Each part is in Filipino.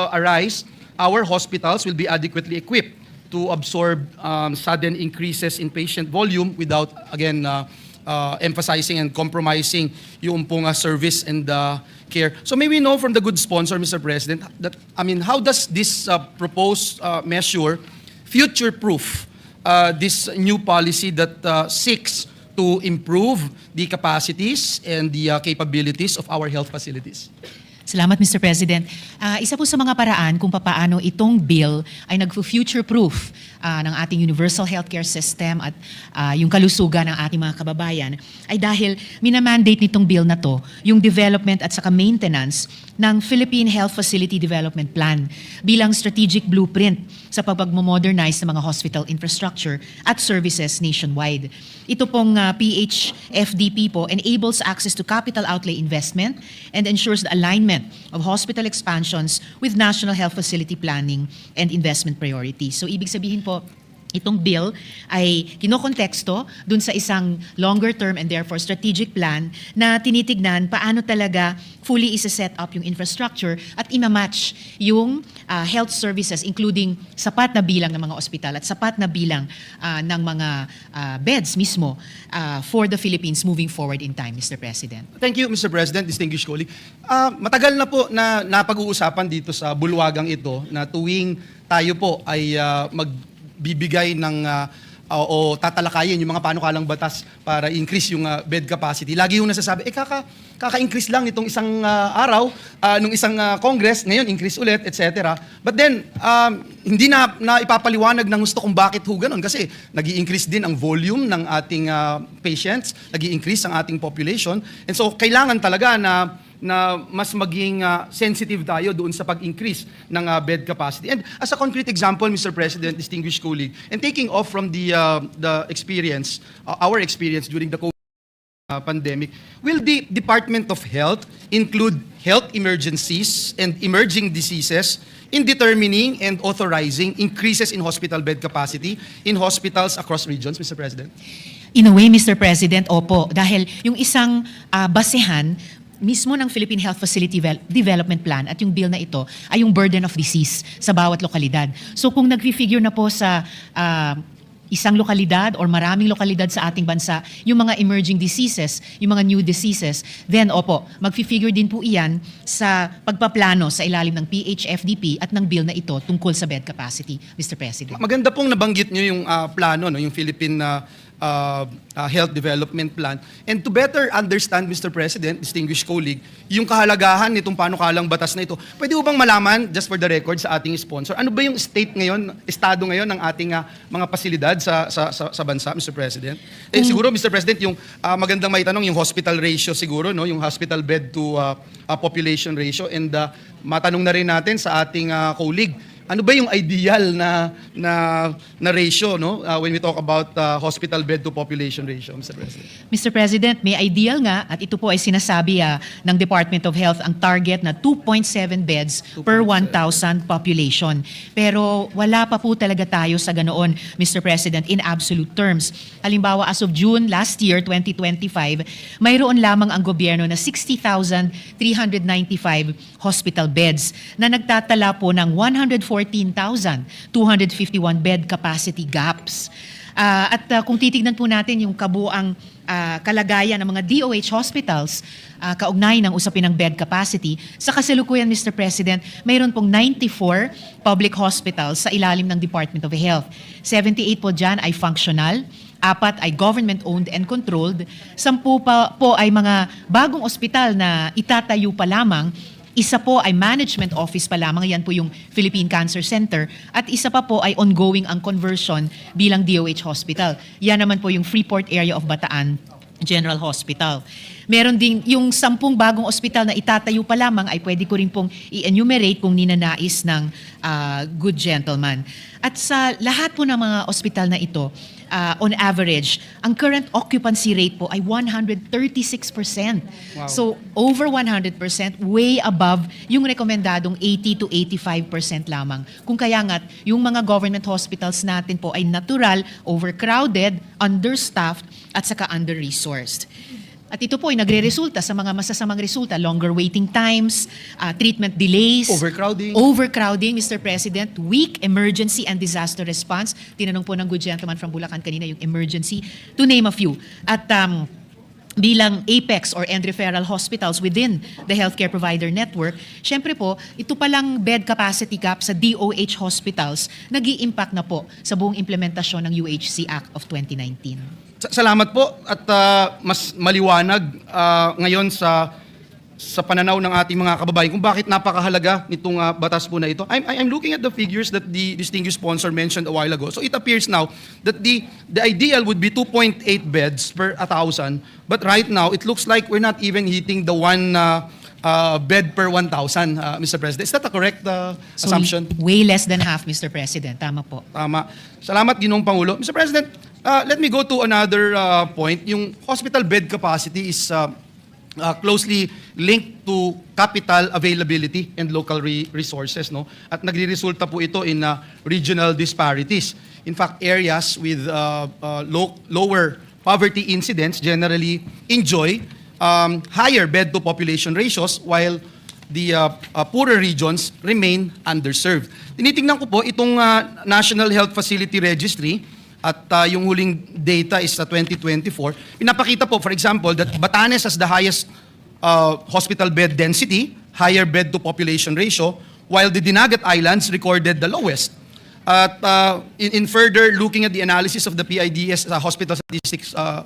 arise, our hospitals will be adequately equipped to absorb sudden increases in patient volume without, again, emphasizing and compromising yung pong service and care. So may we know from the good sponsor, Mr. President, that, how does this proposed measure future-proof this new policy that seeks to improve the capacities and the capabilities of our health facilities? Salamat, Mr. President. Isa po sa mga paraan kung paano itong bill ay nag-future-proof ng ating universal healthcare system at yung kalusugan ng ating mga kababayan ay dahil minamandate nitong bill na to yung development at saka maintenance ng Philippine Health Facility Development Plan bilang strategic blueprint sa pagmo-modernize ng mga hospital infrastructure at services nationwide. Ito pong PHFDP po enables access to capital outlay investment and ensures the alignment of hospital expansions with national health facility planning and investment priorities. So ibig sabihin po, itong bill ay kinokonteksto dun sa isang longer term and therefore strategic plan na tinitignan paano talaga fully isa-set up yung infrastructure at ima-match yung health services including sapat na bilang ng mga ospital at sapat na bilang ng mga beds mismo for the Philippines moving forward in time, Mr. President. Thank you, Mr. President, distinguished colleague. Matagal na po na napag-uusapan dito sa bulwagang ito na tuwing tayo po ay magbibigay ng o tatalakayin yung mga panukalang batas para increase yung bed capacity. Lagi yung nasasabi, kaka-increase lang nitong isang araw, nung isang Congress, ngayon increase ulit, etc. But then, hindi na ipapaliwanag ng gusto kung bakit ho ganun. Kasi nag-i-increase din ang volume ng ating patients, nag-i-increase ang ating population. And so, kailangan talaga na mas maging sensitive tayo doon sa pag-increase ng bed capacity. And as a concrete example, Mr. President, distinguished colleague, and taking off from the experience, our experience during the COVID pandemic, will the Department of Health include health emergencies and emerging diseases in determining and authorizing increases in hospital bed capacity in hospitals across regions, Mr. President? In a way, Mr. President, opo. Dahil yung isang basehan mismo ng Philippine Health Facility Development Plan at yung bill na ito ay yung burden of disease sa bawat lokalidad. So kung nag-figure na po sa isang lokalidad or maraming lokalidad sa ating bansa yung mga emerging diseases, yung mga new diseases, then opo, mag-figure din po iyan sa pagpaplano sa ilalim ng PHFDP at ng bill na ito tungkol sa bed capacity, Mr. President. Maganda pong nabanggit nyo yung plano, no, yung Philippine Health Development Plan. And to better understand, Mr. President, distinguished colleague, yung kahalagahan nitong panukalang batas na ito, pwede mo bang malaman, just for the record sa ating sponsor, ano ba yung estado ngayon ng ating mga pasilidad sa bansa, Mr. President? Siguro, Mr. President, yung magandang maitanong, yung hospital ratio siguro, no? Yung hospital bed to population ratio, and matanong na rin natin sa ating colleague, ano ba yung ideal na ratio, no? When we talk about hospital bed to population ratio, Mr. President? Mr. President, may ideal nga at ito po ay sinasabi ng Department of Health ang target na 2.7 beds per 1,000 population. Pero wala pa po talaga tayo sa ganoon, Mr. President, in absolute terms. Halimbawa, as of June last year, 2025, mayroon lamang ang gobyerno na 60,395 hospital beds na nagtatala po ng 114,251 bed capacity gaps. At kung titignan po natin yung kabuang kalagayan ng mga DOH hospitals, kaugnay ng usapin ng bed capacity, sa kasalukuyan, Mr. President, mayroon pong 94 public hospitals sa ilalim ng Department of Health. 78 po dyan ay functional, 4 ay government-owned and controlled, 10 pa po ay mga bagong ospital na itatayo pa lamang, isa po ay management office pa lamang, yan po yung Philippine Cancer Center, at isa pa po ay ongoing ang conversion bilang DOH hospital. Yan naman po yung Freeport area of Bataan General Hospital. Meron din yung 10 bagong ospital na itatayo pa lamang ay pwede ko rin pong i-enumerate kung ninanais ng good gentleman. At sa lahat po ng mga ospital na ito, on average, ang current occupancy rate po ay 136%. Wow. So over 100%, way above yung rekomendadong 80 to 85% lamang. Kung kaya nga, yung mga government hospitals natin po ay natural, overcrowded, understaffed, at saka under-resourced. At ito po ay nagre-resulta sa mga masasamang resulta, longer waiting times, treatment delays, overcrowding, Mr. President, weak emergency and disaster response. Tinanong po ng good gentleman from Bulacan kanina yung emergency, to name a few. At bilang apex or end referral hospitals within the healthcare provider network, syempre po, ito palang bed capacity gap sa DOH hospitals nag-i-impact na po sa buong implementasyon ng UHC Act of 2019. Salamat po at mas maliwanag ngayon sa pananaw ng ating mga kababayan kung bakit napakahalaga nitong batas po na ito. I'm looking at the figures that the distinguished sponsor mentioned a while ago. So it appears now that the ideal would be 2.8 beds per 1,000, but right now it looks like we're not even hitting the one bed per 1,000, Mr. President. Is that a correct assumption? Way less than half, Mr. President. Tama po. Tama. Salamat, Ginoong Pangulo. Mr. President, let me go to another point. Yung hospital bed capacity is closely linked to capital availability and local resources, no? At nagre-resulta po ito in regional disparities. In fact, areas with lower poverty incidence generally enjoy higher bed to population ratios while the poorer regions remain underserved. Tinitingnan ko po itong National Health Facility Registry at yung huling data is sa 2024. Pinapakita po, for example, that Batanes has the highest hospital bed density, higher bed to population ratio, while the Dinagat Islands recorded the lowest. At in further looking at the analysis of the PIDS hospital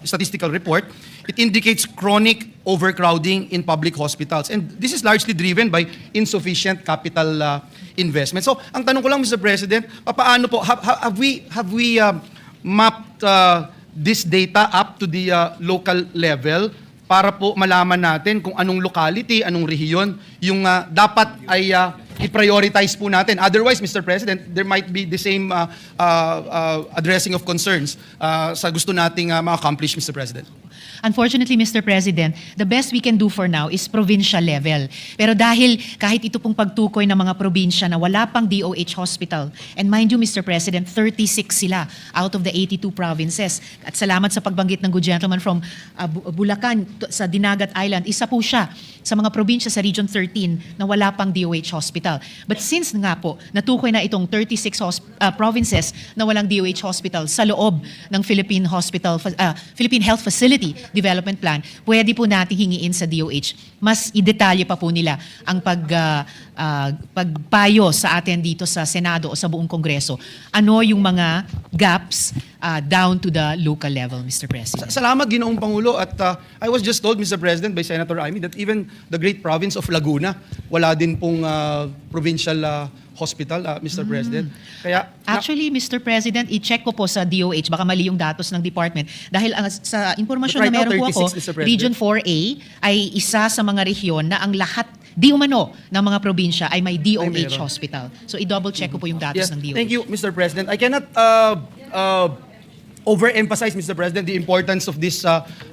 statistical report, it indicates chronic overcrowding in public hospitals. And this is largely driven by insufficient capital investment. So, ang tanong ko lang, Mr. President, paano po, have we mapped this data up to the local level para po malaman natin kung anong locality, anong rehiyon yung dapat ay i-prioritize po natin. Otherwise, Mr. President, there might be the same addressing of concerns sa gusto nating ma-accomplish, Mr. President. Unfortunately, Mr. President, the best we can do for now is provincial level. Pero dahil kahit ito pong pagtukoy ng mga probinsya na wala pang DOH hospital, and mind you, Mr. President, 36 sila out of the 82 provinces. At salamat sa pagbanggit ng good gentleman from Bulacan sa Dinagat Island, isa po siya sa mga probinsya sa Region 13 na wala pang DOH hospital. But since nga po, natukoy na itong 36 provinces na walang DOH hospital sa loob ng Philippine Health Facility Development Plan, pwede po natin hingiin sa DOH. Mas idetalye pa po nila ang pagpayo sa atin dito sa Senado o sa buong Kongreso. Ano yung mga gaps down to the local level, Mr. President. Salamat, Ginoong Pangulo. At I was just told, Mr. President, by Senator Amy, that even the great province of Laguna, wala din pong provincial hospital, Mr. President. Kaya actually, Mr. President, i-check ko po sa DOH, baka mali yung datos ng department. Dahil sa impormasyon na meron po ako, Region 4A ay isa sa mga rehiyon na ang lahat, di umano, ng mga probinsya ay may DOH hospital. So, i-double check ko po yung datos ng DOH. Thank you, Mr. President. I cannot overemphasize, Mr. President, the importance of these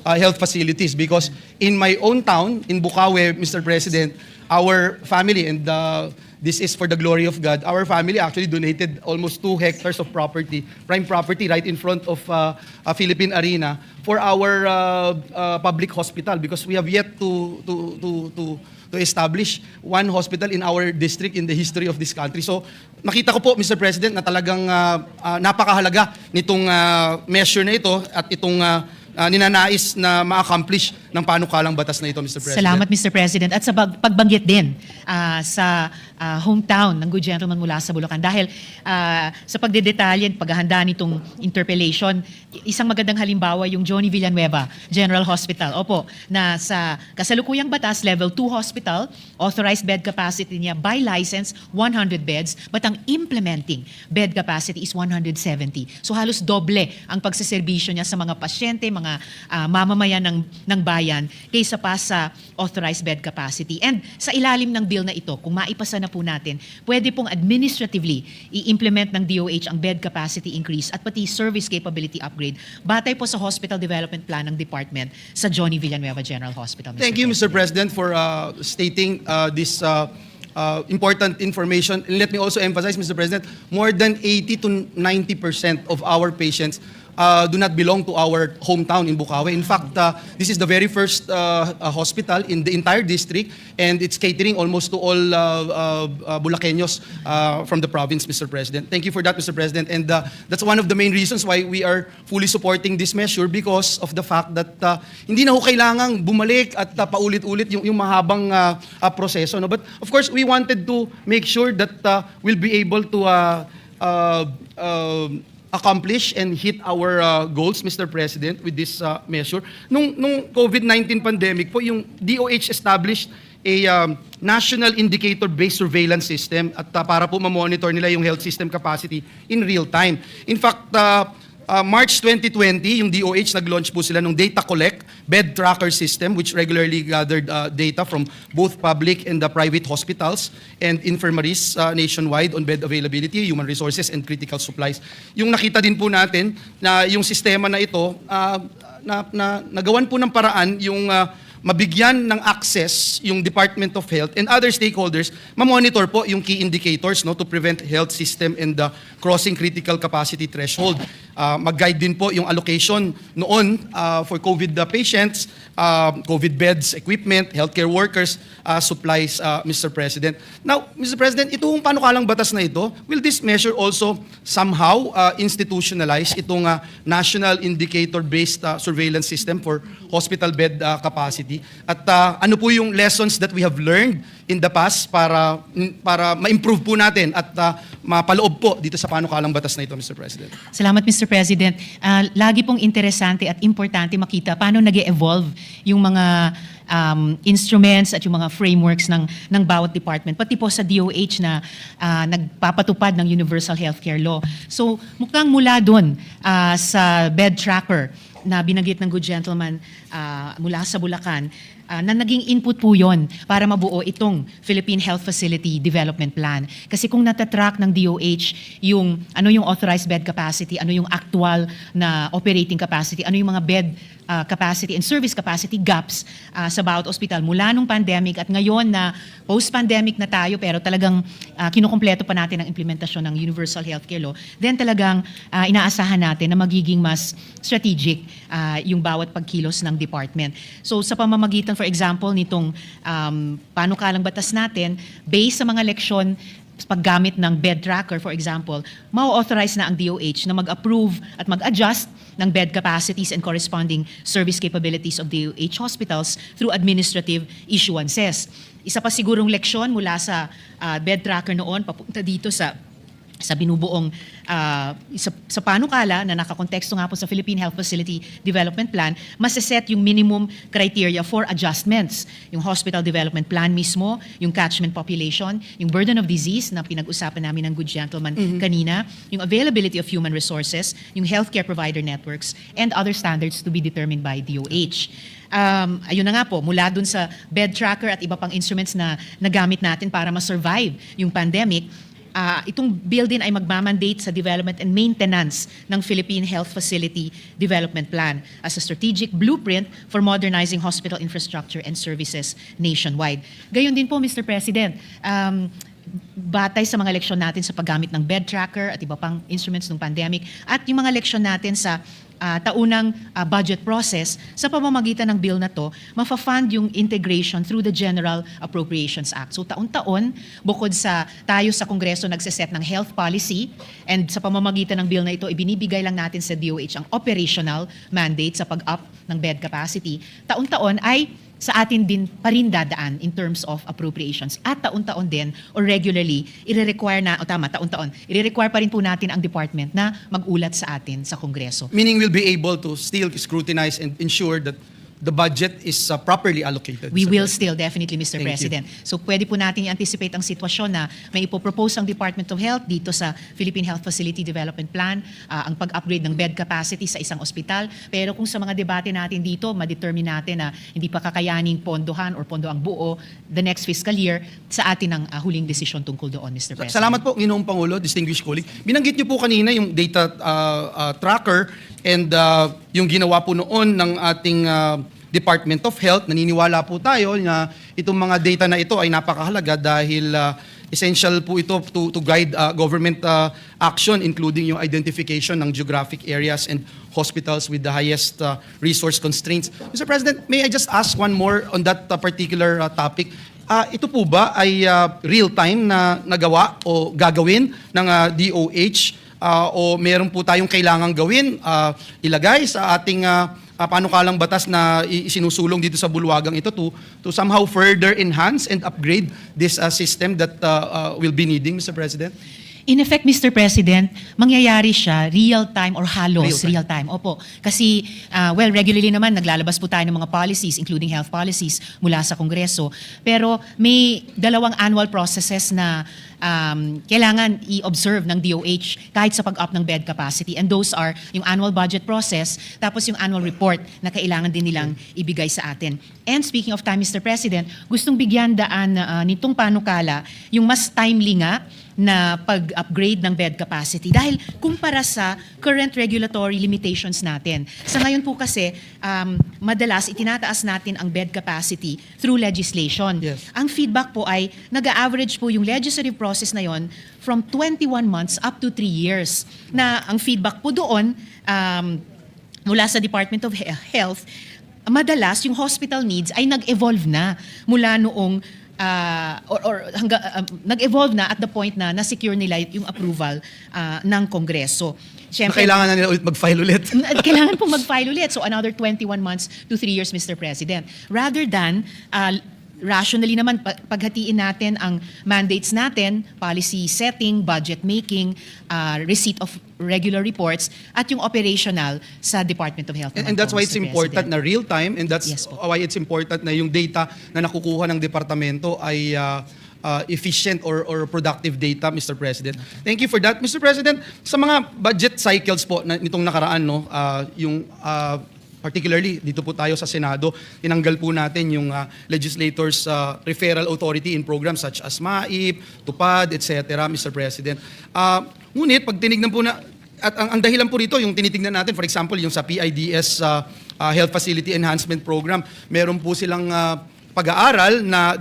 health facilities because in my own town, in Bukawe, Mr. President, our family, and this is for the glory of God, our family actually donated almost 2 hectares of property, prime property, right in front of Philippine Arena for our public hospital because we have yet to establish one hospital in our district in the history of this country. So, nakita ko po, Mr. President, na talagang napakahalaga nitong measure na ito at itong ninanais na ma-accomplish ng panukalang batas na ito, Mr. President. Salamat, Mr. President. At sa pagbanggit din sa hometown ng good gentleman mula sa Bulacan. Dahil sa pagdedetalye at paghahanda nitong interpellation, isang magandang halimbawa yung Johnny Villanueva General Hospital. Opo, na sa kasalukuyang batas, level 2 hospital, authorized bed capacity niya by license, 100 beds, but ang implementing bed capacity is 170. So halos doble ang pagsaserbisyo niya sa mga pasyente, mga mamamayan ng bayan kaysa pa sa authorized bed capacity. And sa ilalim ng bill na ito, kung maipasa na po natin, pwede pong administratively i-implement ng DOH ang bed capacity increase at pati service capability upgrade batay po sa hospital development plan ng department sa Johnny Villanueva General Hospital. Thank you, Mr. President, for stating this important information. And let me also emphasize, Mr. President, more than 80 to 90% of our patients do not belong to our hometown in Bukawi. In fact, this is the very first hospital in the entire district, and it's catering almost to all Bulaqueños from the province, Mr. President. Thank you for that, Mr. President. And that's one of the main reasons why we are fully supporting this measure, because of the fact that hindi na ho kailangang bumalik at paulit-ulit yung mahabang proseso. No? But of course, we wanted to make sure that we'll be able to accomplish and hit our goals, Mr. President, with this measure. Nung COVID-19 pandemic po, yung DOH established a national indicator-based surveillance system at para po ma-monitor nila yung health system capacity in real time. In fact, March 2020, yung DOH nag-launch po sila ng Data Collect Bed Tracker System, which regularly gathered data from both public and private hospitals and infirmaries nationwide on bed availability, human resources, and critical supplies. Yung nakita din po natin na yung sistema na ito, nagawan po ng paraan yung mabigyan ng access yung Department of Health and other stakeholders, ma-monitor po yung key indicators, no, to prevent health system and crossing critical capacity threshold. Mag-guide din po yung allocation noon for COVID patients, COVID beds, equipment, healthcare workers, supplies, Mr. President. Now, Mr. President, itong panukalang batas na ito, will this measure also somehow institutionalize itong national indicator-based surveillance system for hospital bed capacity? At ano po yung lessons that we have learned in the past para ma-improve po natin at mapaloob po dito sa panukalang batas na ito, Mr. President? Salamat, Mr. President. Lagi pong interesante at importante makita paano nag-evolve yung mga instruments at yung mga frameworks ng bawat department, pati po sa DOH na nagpapatupad ng Universal Healthcare Law. So mukhang mula doon sa bed tracker na binanggit ng good gentleman mula sa Bulacan, na naging input po yon para mabuo itong Philippine Health Facility Development Plan. Kasi kung natatrack ng DOH yung ano yung authorized bed capacity, ano yung actual na operating capacity, ano yung mga bed capacity and service capacity gaps sa bawat ospital mula nung pandemic at ngayon na post-pandemic na tayo pero talagang kinukumpleto pa natin ang implementasyon ng Universal Healthcare Law, then talagang inaasahan natin na magiging mas strategic yung bawat pagkilos ng department. So sa pamamagitan, for example, nitong panukalang batas natin, based sa mga leksyon paggamit ng bed tracker, for example, ma-authorize na ang DOH na mag-approve at mag-adjust ng bed capacities and corresponding service capabilities of DOH hospitals through administrative issuances. Isa pa sigurong leksyon mula sa bed tracker noon papunta dito sa binubuong sa panukala na nakakonteksto nga po sa Philippine Health Facility Development Plan, masaset yung minimum criteria for adjustments. Yung Hospital Development Plan mismo, yung catchment population, yung burden of disease na pinag-usapan namin ng good gentleman kanina, yung availability of human resources, yung healthcare provider networks, and other standards to be determined by DOH. Ayun na nga po, mula dun sa bed tracker at iba pang instruments na nagamit natin para ma-survive yung pandemic, itong bill din ay magmamandate sa development and maintenance ng Philippine Health Facility Development Plan as a strategic blueprint for modernizing hospital infrastructure and services nationwide. Gayon din po, Mr. President, batay sa mga leksyon natin sa paggamit ng bed tracker at iba pang instruments ng pandemic at yung mga leksyon natin sa taunang budget process, sa pamamagitan ng bill na to, mafa-fund yung integration through the General Appropriations Act. So taon-taon, bukod sa tayo sa Kongreso nagsiset ng health policy, and sa pamamagitan ng bill na ito, ibinibigay lang natin sa DOH ang operational mandate sa pag-up ng bed capacity, taon-taon ay sa atin din pa rin dadaan in terms of appropriations. At taon-taon din or regularly, i-require na, taon-taon, i-require pa rin po natin ang department na mag-ulat sa atin sa Kongreso. Meaning we'll be able to still scrutinize and ensure that the budget is properly allocated. We Mr. will President. still, definitely, Mr. Thank you. President. So pwede po natin i-anticipate ang sitwasyon na may ipopropose ang Department of Health dito sa Philippine Health Facility Development Plan, ang pag-upgrade ng bed capacity sa isang ospital. Pero kung sa mga debate natin dito, ma-determine natin na hindi pa kakayaning pondohan or pondo ang buo the next fiscal year, sa atin ang huling desisyon tungkol doon, Mr. President. Salamat po, Ginoong Pangulo, distinguished colleague. Binanggit niyo po kanina yung data tracker and yung ginawa po noon ng ating Department of Health. Naniniwala po tayo na itong mga data na ito ay napakahalaga dahil essential po ito to guide government action, including yung identification ng geographic areas and hospitals with the highest resource constraints. Mr. President, may I just ask one more on that particular topic? Ito po ba ay real-time na nagawa o gagawin ng DOH o meron po tayong kailangang gawin, ilagay sa ating panukalang batas na isinusulong dito sa bulwagang ito to somehow further enhance and upgrade this system that will be needing, Mr. President? In effect, Mr. President, mangyayari siya real-time or halos Real-time. real-time. Opo. Kasi, regularly naman, naglalabas po tayo ng mga policies, including health policies, mula sa Kongreso. Pero may dalawang annual processes na kailangan i-observe ng DOH kahit sa pag-up ng bed capacity. And those are yung annual budget process, tapos yung annual report na kailangan din nilang ibigay sa atin. And speaking of time, Mr. President, gustong bigyan daan nitong panukala yung mas timely nga na pag-upgrade ng bed capacity dahil kumpara sa current regulatory limitations natin. Sa ngayon po kasi, madalas itinataas natin ang bed capacity through legislation. Yes. Ang feedback po ay nag-average po yung legislative process na yon from 21 months up to 3 years. Na ang feedback po doon mula sa Department of Health, madalas yung hospital needs ay nag-evolve na mula noong nag-evolve na at the point na na-secure nila yung approval ng Kongreso. Siyempre, Kailangan na nila ulit mag-file ulit. kailangan po mag-file ulit. So another 21 months to 3 years, Mr. President. Rather than rationally naman paghatiin natin ang mandates natin, policy setting, budget making, receipt of regular reports, at yung operational sa Department of Health. And that's why it's important na real time, and that's Yes po. why it's important na yung data na nakukuha ng departamento ay efficient or productive data, Mr. President. Thank you for that. Mr. President, sa mga budget cycles po na nitong nakaraan, no, yung particularly dito po tayo sa Senado, tinanggal po natin yung legislators referral authority in programs such as MAIP, TUPAD, etc., Mr. President. Ngunit pag tinignan po na, at ang dahilan po rito, yung tinitingnan natin, for example, yung sa PIDS Health Facility Enhancement Program, meron po silang pag-aaral na